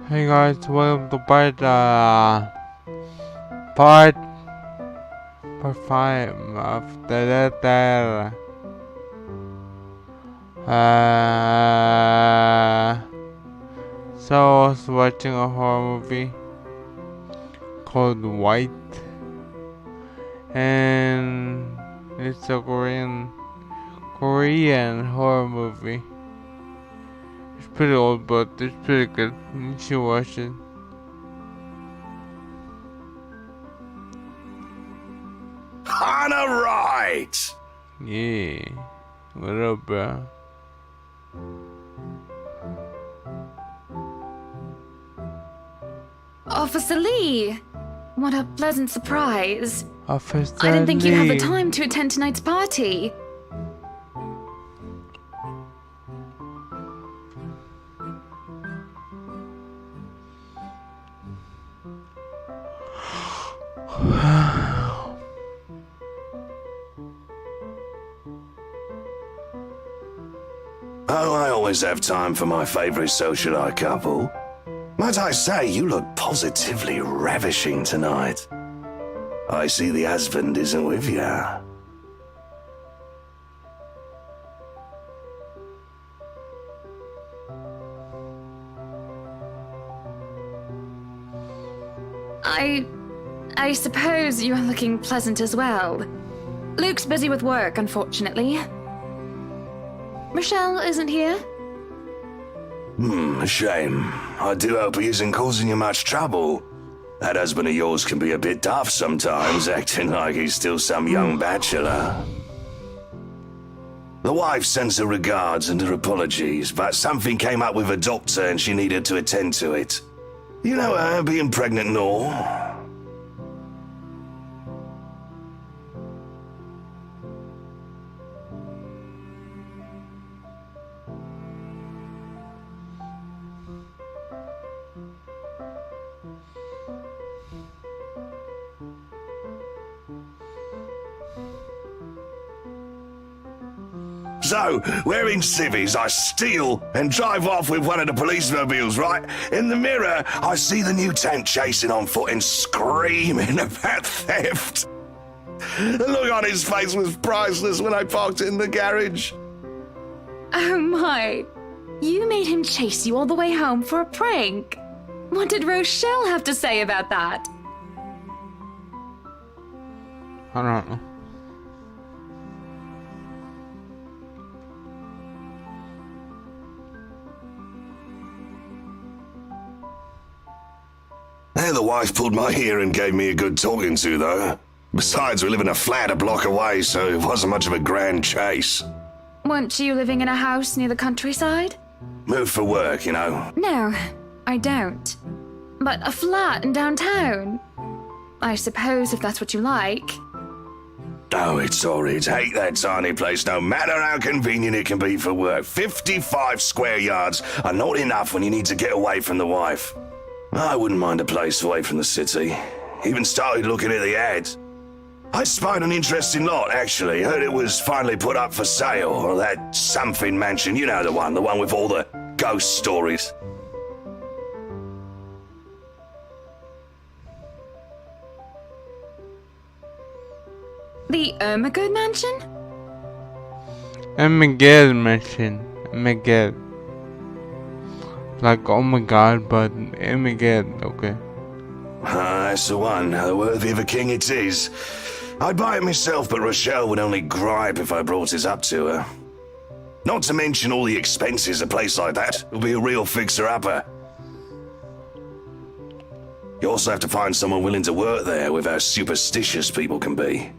Hey guys, welcome to part 5 of the letter. So I was watching a horror movie called White, and it's a Korean horror movie. It's pretty old, but it's pretty good. You should watch it. On a right! Yeah. What up, bro? Officer Lee! What a pleasant surprise. Officer I didn't think you'd have the Lee. time to attend tonight's party. Oh, I always have time for my favourite socialite couple. Might I say, you look positively ravishing tonight. I see the husband isn't with you. I suppose you're looking pleasant as well. Luke's busy with work, unfortunately. Michelle isn't here? A shame. I do hope he isn't causing you much trouble. That husband of yours can be a bit daft sometimes, acting like he's still some young bachelor. The wife sends her regards and her apologies, but something came up with her doctor and she needed to attend to it. You know her, being pregnant and all. So, wearing civvies, I steal and drive off with one of the police mobiles, right? In the mirror, I see the mutant chasing on foot and screaming about theft. The look on his face was priceless when I parked it in the garage. Oh my. You made him chase you all the way home for a prank. What did Rochelle have to say about that? I don't know. The wife pulled my ear and gave me a good talking to, though. Besides, we live in a flat a block away, so it wasn't much of a grand chase. Weren't you living in a house near the countryside? Moved for work, you know. No, I don't. But a flat in downtown? I suppose if that's what you like. Oh, it's horrid. Hate that tiny place, no matter how convenient it can be for work. 55 square yards are not enough when you need to get away from the wife. I wouldn't mind a place away from the city. Even started looking at the ads. I spied an interesting lot, actually. Heard it was finally put up for sale, or that something mansion. You know the one with all the ghost stories. The Ermagood Mansion? Miguel mentioned Miguel. Like, oh my god, but Miguel, okay. That's the one. Worthy of a king it is. I'd buy it myself, but Rochelle would only gripe if I brought it up to her. Not to mention all the expenses a place like that will be a real fixer-upper. You also have to find someone willing to work there with how superstitious people can be.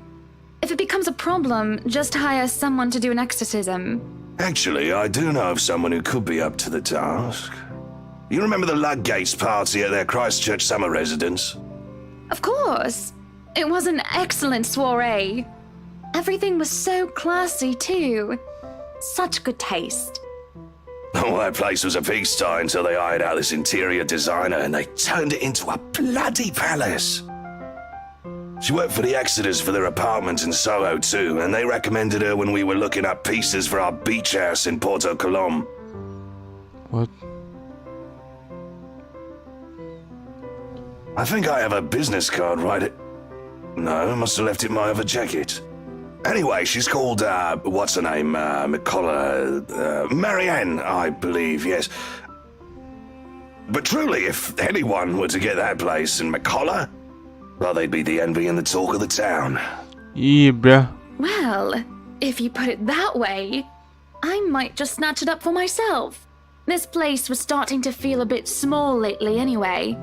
If it becomes a problem, just hire someone to do an exorcism. Actually, I do know of someone who could be up to the task. You remember the Ludgates party at their Christchurch summer residence? Of course. It was an excellent soiree. Everything was so classy, too. Such good taste. Oh, that place was a pigsty until they hired out this interior designer and they turned it into a bloody palace. She worked for the Exeters for their apartment in Soho too, and they recommended her when we were looking up pieces for our beach house in Porto Colom. What? I think I have a business card, right? No, I must have left it in my other jacket. Anyway, she's called, what's her name? McCullough, Marianne, I believe, yes. But truly, if anyone were to get that place in McCullough, well, they'd be the envy and the talk of the town. Yeah, bruh. Well, if you put it that way, I might just snatch it up for myself. This place was starting to feel a bit small lately anyway.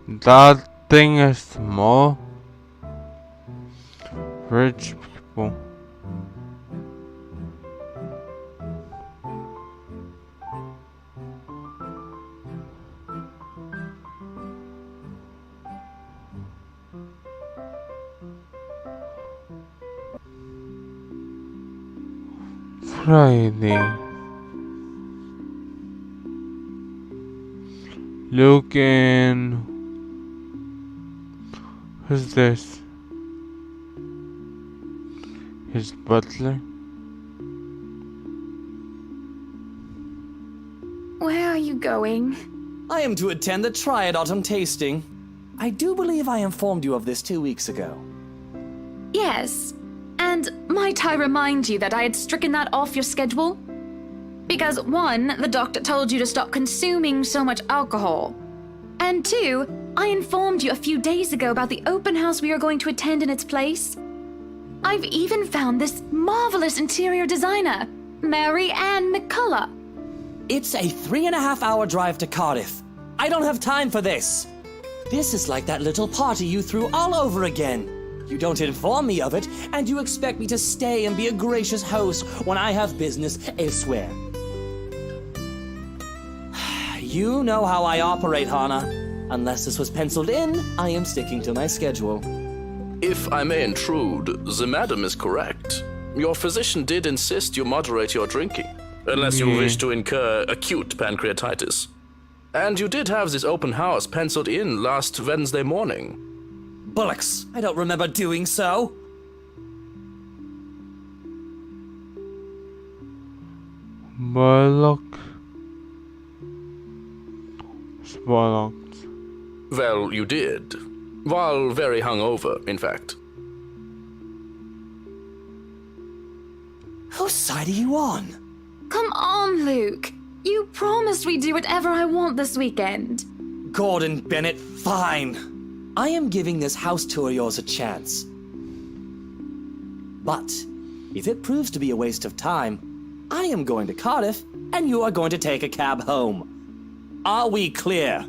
That thing is small. Rich people. Friday. Looking. Who's this? His butler? Where are you going? I am to attend the Triad Autumn Tasting. I do believe I informed you of this 2 weeks ago. Yes. And might I remind you that I had stricken that off your schedule? Because 1, the doctor told you to stop consuming so much alcohol. And 2, I informed you a few days ago about the open house we are going to attend in its place. I've even found this marvelous interior designer, Mary Ann McCullough. It's a 3.5-hour drive to Cardiff. I don't have time for this. This is like that little party you threw all over again. You don't inform me of it, and you expect me to stay and be a gracious host when I have business elsewhere. You know how I operate, Hannah. Unless this was penciled in, I am sticking to my schedule. If I may intrude, the madam is correct. Your physician did insist you moderate your drinking, unless you wish to incur acute pancreatitis. And you did have this open house penciled in last Wednesday morning. Bullocks, I don't remember doing so. Bollock. Bollocks. Well, you did. While very hungover, in fact. Whose side are you on? Come on, Luke. You promised we'd do whatever I want this weekend. Gordon Bennett, fine. I am giving this house tour of yours a chance. But if it proves to be a waste of time, I am going to Cardiff, and you are going to take a cab home. Are we clear?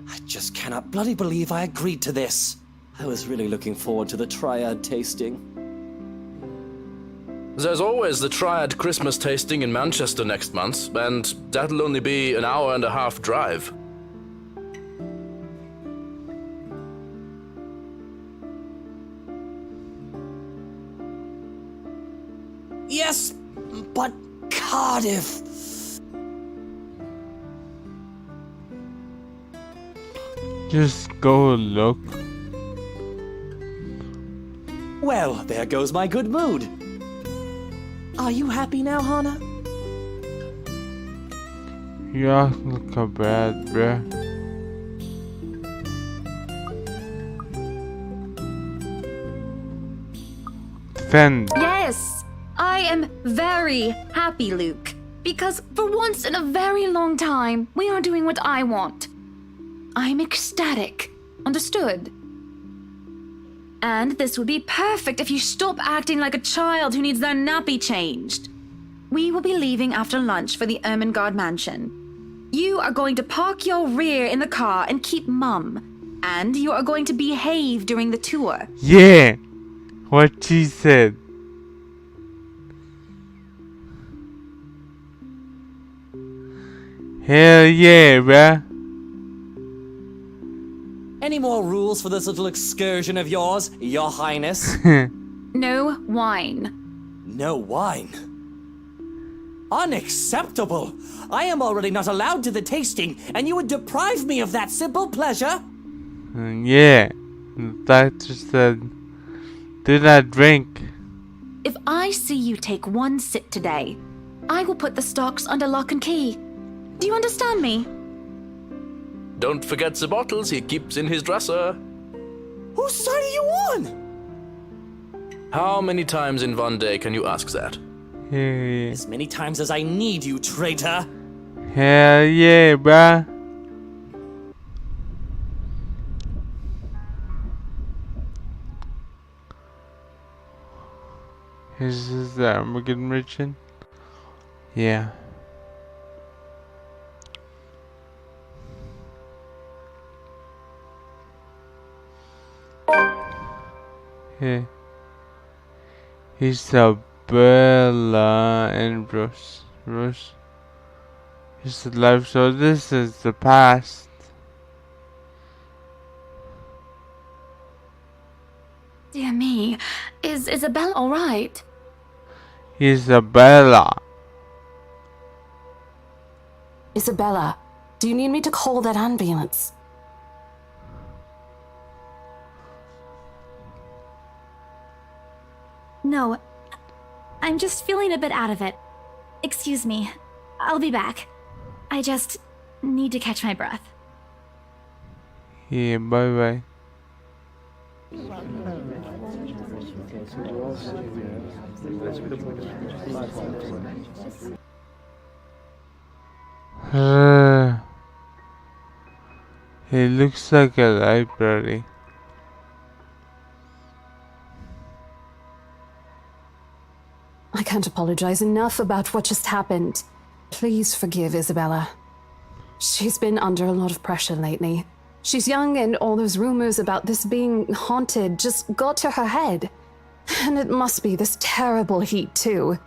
I just cannot bloody believe I agreed to this. I was really looking forward to the Triad tasting. There's always the Triad Christmas tasting in Manchester next month, and that'll only be an 1.5-hour drive. Yes, but Cardiff. Just go look. Well, there goes my good mood. Are you happy now, Hannah? Yeah, look how bad, bruh. Defend. Yes, I am very happy, Luke. Because for once in a very long time, we are doing what I want. I'm ecstatic. Understood? And this would be perfect if you stop acting like a child who needs their nappy changed. We will be leaving after lunch for the Ermengarde mansion. You are going to park your rear in the car and keep mum. And you are going to behave during the tour. Yeah, what she said. Hell yeah, bruh. Any more rules for this little excursion of yours, Your Highness? No wine. No wine. Unacceptable! I am already not allowed to the tasting, and you would deprive me of that simple pleasure? Yeah. The doctor said, do not drink. If I see you take one sip today, I will put the stocks under lock and key. Do you understand me? Don't forget the bottles he keeps in his dresser. Whose side are you on? How many times in one day can you ask that? Yeah. As many times as I need you, traitor. Hell yeah, bruh. Is this the Armageddon merchant? Yeah. Yeah. Isabella and Bruce. Is the life, so this is the past. Dear me, is Isabel all right? Isabella. Isabella, do you need me to call that ambulance? No, I'm just feeling a bit out of it. Excuse me. I'll be back. I just need to catch my breath. Yeah, bye bye. It looks like a library. I can't apologize enough about what just happened. Please forgive Isabella. She's been under a lot of pressure lately. She's young, and all those rumors about this being haunted just got to her head. And it must be this terrible heat, too.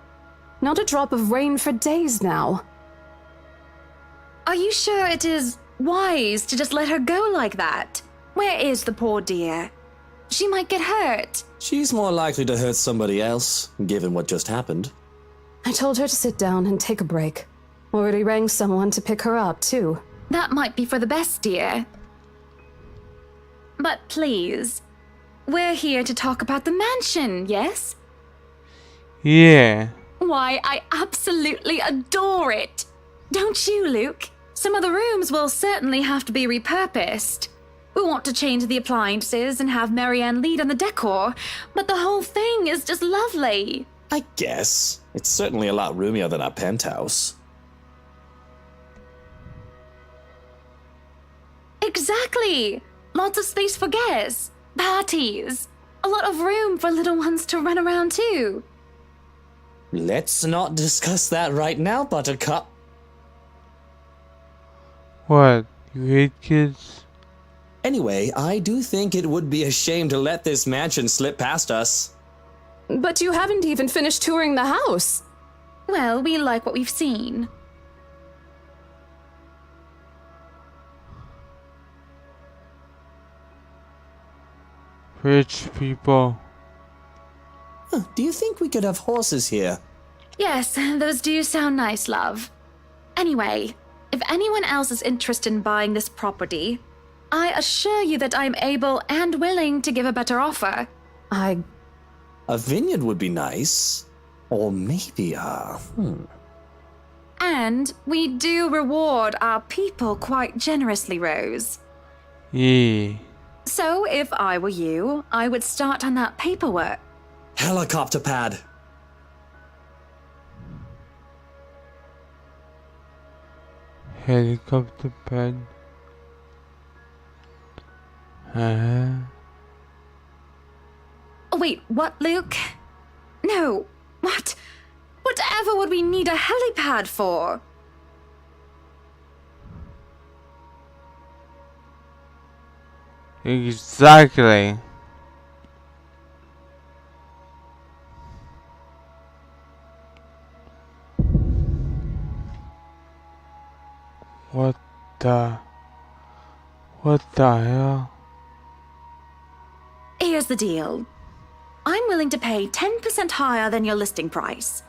Not a drop of rain for days now. Are you sure it is wise to just let her go like that? Where is the poor dear? She might get hurt. She's more likely to hurt somebody else, given what just happened. I told her to sit down and take a break. Already rang someone to pick her up, too. That might be for the best, dear. But please, we're here to talk about the mansion, yes? Yeah. Why, I absolutely adore it. Don't you, Luke? Some of the rooms will certainly have to be repurposed. We want to change the appliances and have Marianne lead on the decor, but the whole thing is just lovely. I guess. It's certainly a lot roomier than our penthouse. Exactly. Lots of space for guests, parties, a lot of room for little ones to run around too. Let's not discuss that right now, Buttercup. What? You hate kids? Anyway, I do think it would be a shame to let this mansion slip past us. But you haven't even finished touring the house. Well, we like what we've seen. Rich people. Do you think we could have horses here? Yes, those do sound nice, love. Anyway, if anyone else is interested in buying this property, I assure you that I'm able and willing to give a better offer. I A vineyard would be nice. Or maybe And we do reward our people quite generously, Rose. Yeah. So if I were you, I would start on that paperwork. helicopter pad. Helicopter pad. Oh, wait, what, Luke? No, what? Whatever would we need a helipad for? Exactly. What the hell? Here's the deal. I'm willing to pay 10% higher than your listing price.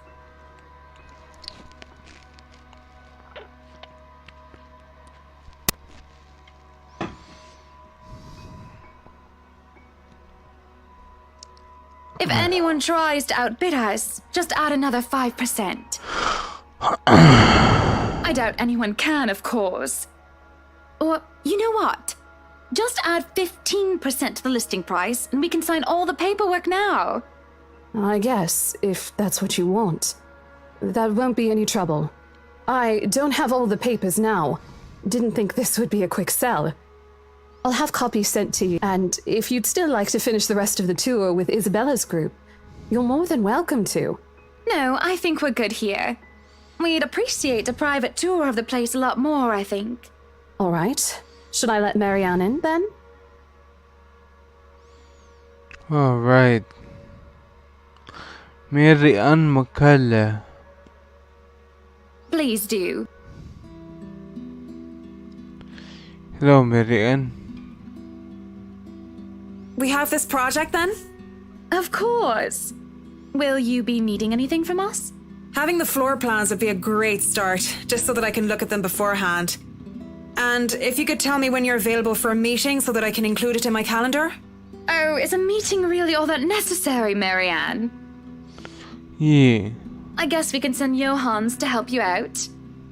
If anyone tries to outbid us, just add another 5%. I doubt anyone can, of course. Or, you know what? Just add 15% to the listing price, and we can sign all the paperwork now. I guess, if that's what you want. That won't be any trouble. I don't have all the papers now. Didn't think this would be a quick sell. I'll have copies sent to you, and if you'd still like to finish the rest of the tour with Isabella's group, you're more than welcome to. No, I think we're good here. We'd appreciate a private tour of the place a lot more, I think. All right. Should I let Marianne in, then? Alright. Marianne Makala. Please do. Hello, Marianne. We have this project then? Of course. Will you be needing anything from us? Having the floor plans would be a great start, just so that I can look at them beforehand. And if you could tell me when you're available for a meeting so that I can include it in my calendar? Oh, is a meeting really all that necessary, Marianne? Yeah. I guess we can send Johans to help you out.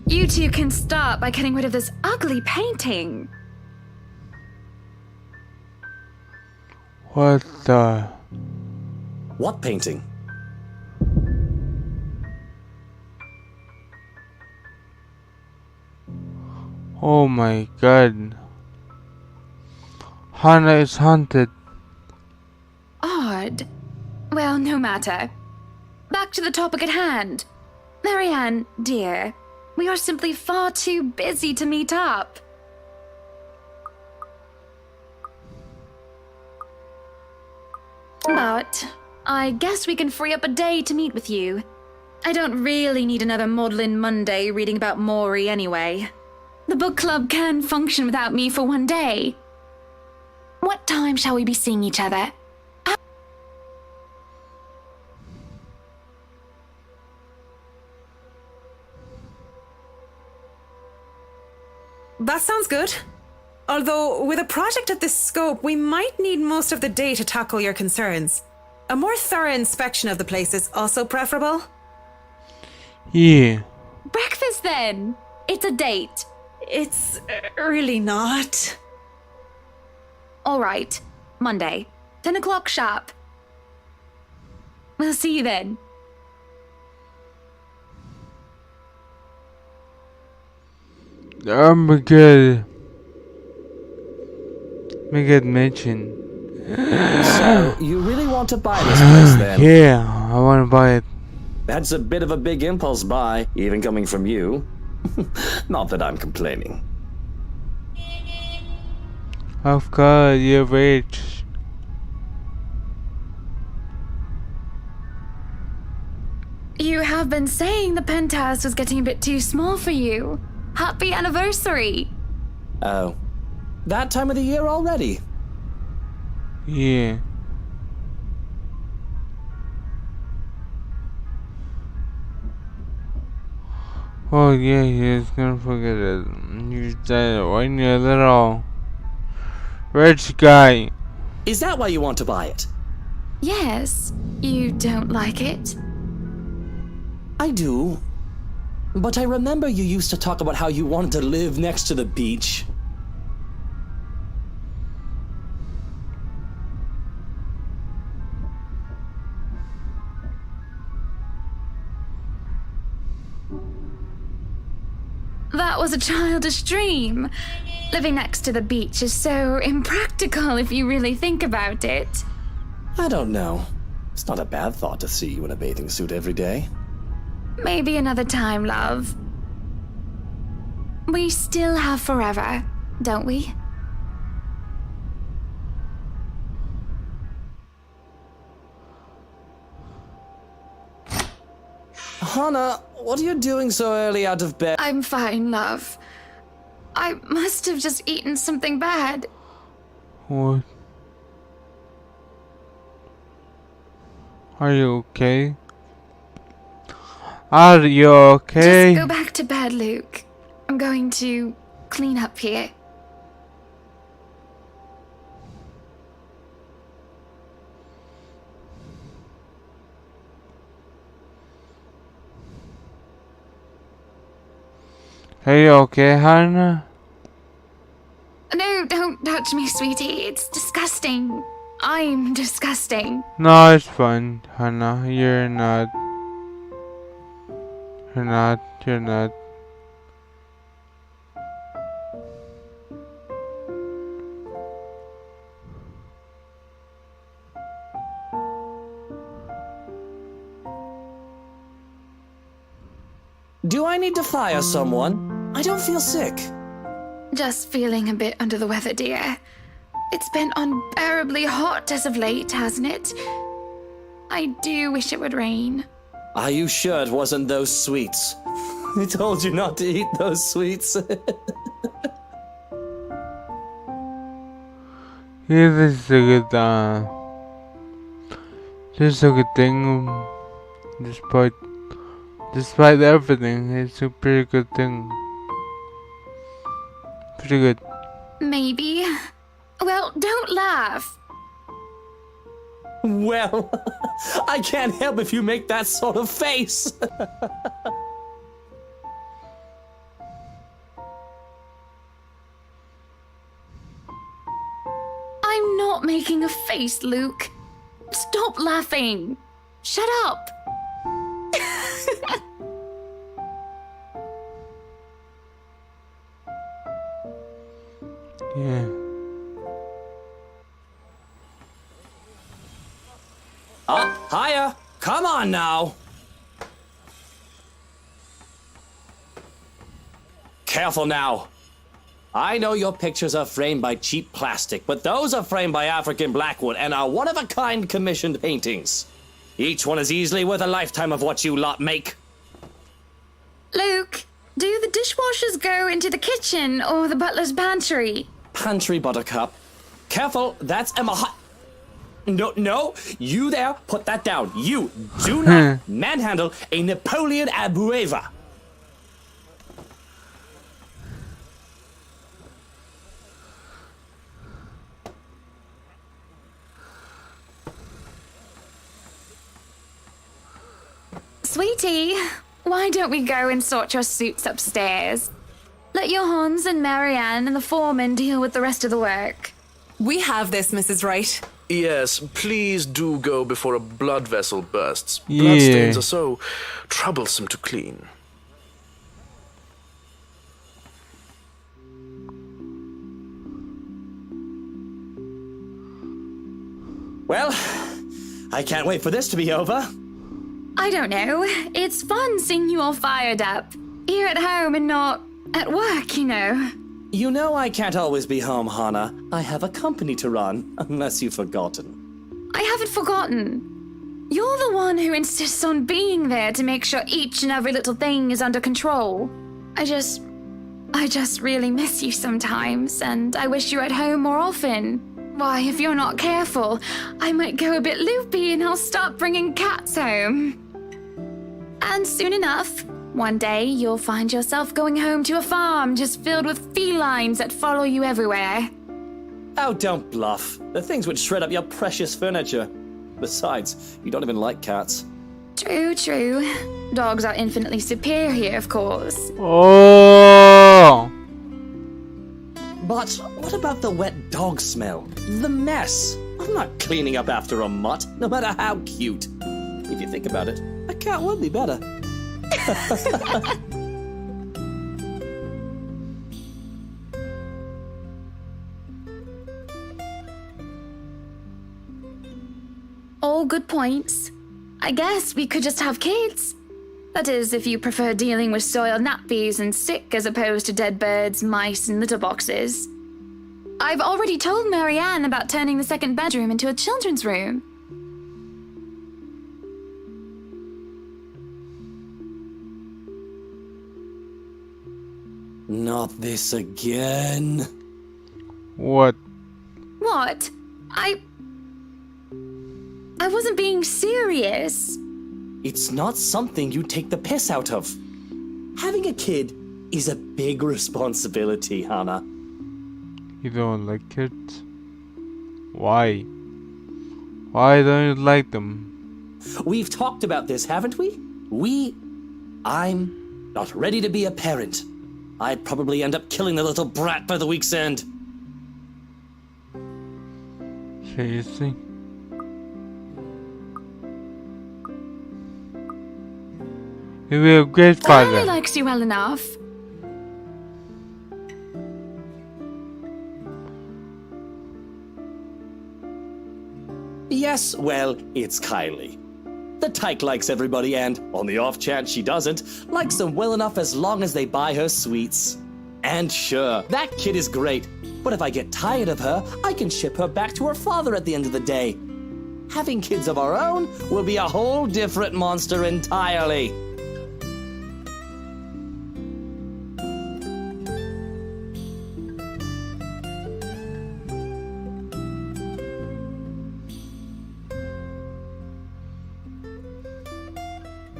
You two can start by getting rid of this ugly painting. What the? What painting? Oh my god. Hannah is haunted. Odd. Well, no matter. Back to the topic at hand. Marianne, dear, we are simply far too busy to meet up. But I guess we can free up a day to meet with you. I don't really need another Maudlin Monday reading about Maury anyway. The book club can function without me for one day. What time shall we be seeing each other? That sounds good. Although, with a project of this scope, we might need most of the day to tackle your concerns. A more thorough inspection of the place is also preferable. Yeah. Breakfast then! It's a date. It's really not. All right, Monday, 10 o'clock sharp. We'll see you then. Oh my god. Make it mention. So, you really want to buy this place then? Yeah, I want to buy it. That's a bit of a big impulse buy, even coming from you. Not that I'm complaining. Of course, you're rich. You have been saying the penthouse was getting a bit too small for you. Happy anniversary! Oh. That time of the year already? Yeah. Oh yeah, he's gonna forget it. You said when you're little rich guy. Is that why you want to buy it? Yes, you don't like it? I do. But I remember you used to talk about how you wanted to live next to the beach. That was a childish dream. Living next to the beach is so impractical if you really think about it. I don't know. It's not a bad thought to see you in a bathing suit every day. Maybe another time, love. We still have forever, don't we? Hannah, what are you doing so early out of bed? I'm fine, love. I must have just eaten something bad. What? Are you okay? Are you okay? Just go back to bed, Luke. I'm going to clean up here. Are you okay, Hannah? No, don't touch me, sweetie. It's disgusting. I'm disgusting. No, it's fine, Hannah. You're not. You're not. You're not. Do I need to fire someone? I don't feel sick. Just feeling a bit under the weather, dear. It's been unbearably hot as of late, hasn't it? I do wish it would rain. Are you sure it wasn't those sweets? I told you not to eat those sweets. Yeah, this is a good, this is a good thing. Despite everything, it's a pretty good thing. Pretty good. Maybe. Well, don't laugh. Well, I can't help if you make that sort of face. I'm not making a face, Luke. Stop laughing. Shut up. Yeah. Hiya! Come on now! Careful now. I know your pictures are framed by cheap plastic, but those are framed by African blackwood and are one-of-a-kind commissioned paintings. Each one is easily worth a lifetime of what you lot make. Luke, do the dishwashers go into the kitchen or the butler's pantry? Pantry, Buttercup. Careful, that's Emma. No, you there, put that down. You do not manhandle a Napoleon Abueva. Sweetie, why don't we go and sort your suits upstairs? Let your Hans and Marianne and the foreman deal with the rest of the work. We have this, Mrs. Wright. Yes, please do go before a blood vessel bursts. Yeah. Bloodstains are so troublesome to clean. Well, I can't wait for this to be over. I don't know. It's fun seeing you all fired up. Here at home and not at work, you know. You know I can't always be home, Hannah. I have a company to run, unless you've forgotten. I haven't forgotten. You're the one who insists on being there to make sure each and every little thing is under control. I just really miss you sometimes, and I wish you were at home more often. Why, if you're not careful, I might go a bit loopy and I'll start bringing cats home. And soon enough, one day you'll find yourself going home to a farm just filled with felines that follow you everywhere. Oh, don't bluff. The things would shred up your precious furniture. Besides, you don't even like cats. True. Dogs are infinitely superior, of course. Oh! But what about the wet dog smell? The mess? I'm not cleaning up after a mutt, no matter how cute. If you think about it, a cat would be better. All good points. I guess we could just have kids. That is, if you prefer dealing with soiled nappies and sick as opposed to dead birds, mice, and litter boxes. I've already told Marianne about turning the second bedroom into a children's room. Not this again. What? What? I wasn't being serious. It's not something you take the piss out of. Having a kid is a big responsibility, Hannah. You don't like kids? Why? Why don't you like them? We've talked about this, haven't we? I'm not ready to be a parent. I'd probably end up killing the little brat by the week's end. Seriously? He'll be a great Daddy father. likes you well enough. Yes, well, it's Kylie. The tyke likes everybody and, on the off chance she doesn't, likes them well enough as long as they buy her sweets. And sure, that kid is great, but if I get tired of her, I can ship her back to her father at the end of the day. Having kids of our own will be a whole different monster entirely.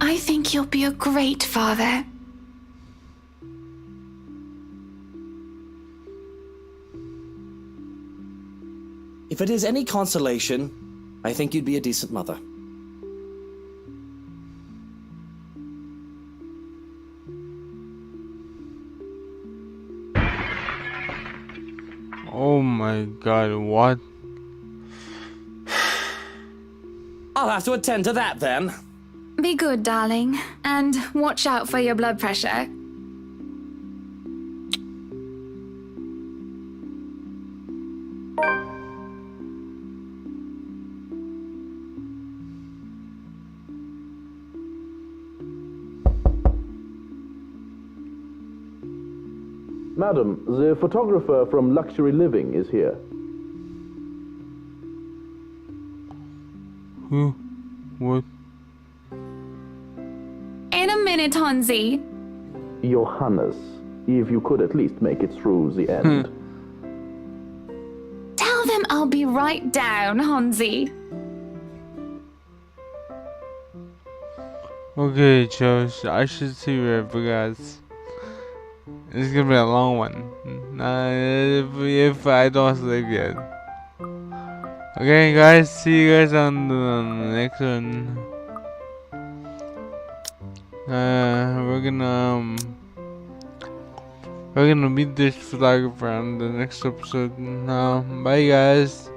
I think you'll be a great father. If it is any consolation, I think you'd be a decent mother. Oh my god, what? I'll have to attend to that then. Be good, darling, and watch out for your blood pressure. Madam, the photographer from Luxury Living is here. Who? What? In a minute, Hansi. Johannes, if you could at least make it through the end. Tell them I'll be right down, Hansi. Okay, Josh, I should see you because it's gonna be a long one. If I don't sleep yet. Okay, guys, see you guys on the next one. We're gonna meet this photographer on the next episode. Bye, guys.